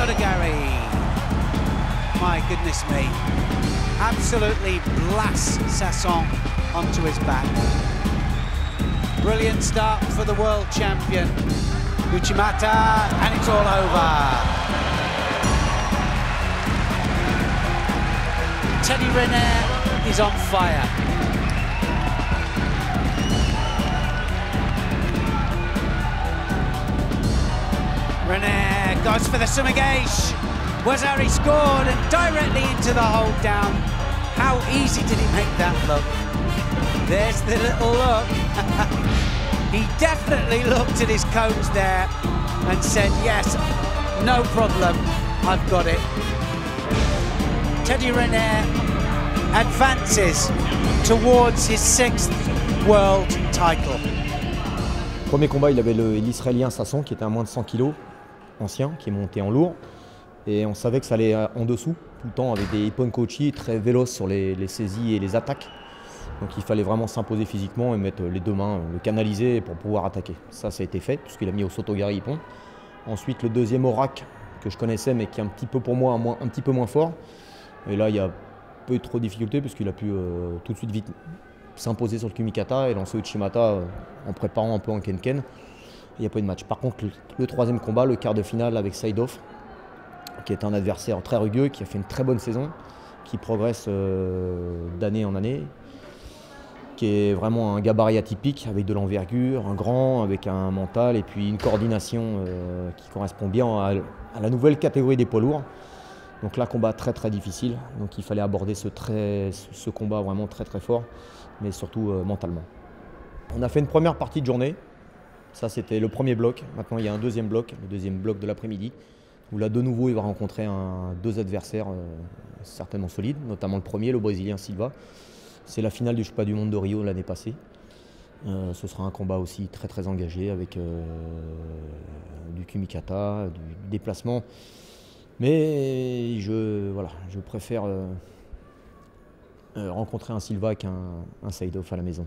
Odagari. My goodness me. Absolutely blasts Sasson onto his back. Brilliant start for the world champion, Uchimata, and it's all over. Teddy Riner is on fire. Riner goes for the Sumigaish. Wazari scored and directly into the hold down. How easy did he make that look? There's the little look. He definitely looked at his coach there and said, yes, no problem, I've got it. Teddy Riner advances towards his 6th world title. Premier combat, il avait l'Israélien Sasson qui était à moins de 100 kg, ancien, qui est monté en lourd. Et on savait que ça allait en dessous, tout le temps, avec des ippon kochi très véloces sur les saisies et les attaques. Donc il fallait vraiment s'imposer physiquement et mettre les deux mains, le canaliser pour pouvoir attaquer. Ça a été fait, puisqu'il a mis au Sotogari ippon. Ensuite, le deuxième Orak, que je connaissais, mais qui est un petit peu pour moi un petit peu moins fort. Et là, il y a peu trop de difficultés, puisqu'il a pu tout de suite vite s'imposer sur le Kumikata et lancer Uchimata en préparant un peu en Kenken. Il n'y a pas eu de match. Par contre, le troisième combat, le quart de finale avec Saïdov, qui est un adversaire très rugueux, qui a fait une très bonne saison, qui progresse d'année en année, qui est vraiment un gabarit atypique, avec de l'envergure, un grand, avec un mental et puis une coordination qui correspond bien à la nouvelle catégorie des poids lourds. Donc là, combat très très difficile, donc il fallait aborder ce combat vraiment très très fort, mais surtout mentalement. On a fait une première partie de journée, ça c'était le premier bloc. Maintenant il y a un deuxième bloc, le deuxième bloc de l'après-midi, où là de nouveau il va rencontrer deux adversaires certainement solides, notamment le premier, le Brésilien Silva. C'est la finale du Championnat du monde de Rio l'année passée. Ce sera un combat aussi très très engagé avec du Kumikata, du déplacement. Mais je préfère rencontrer un Silva qu'un Saïdov à la maison.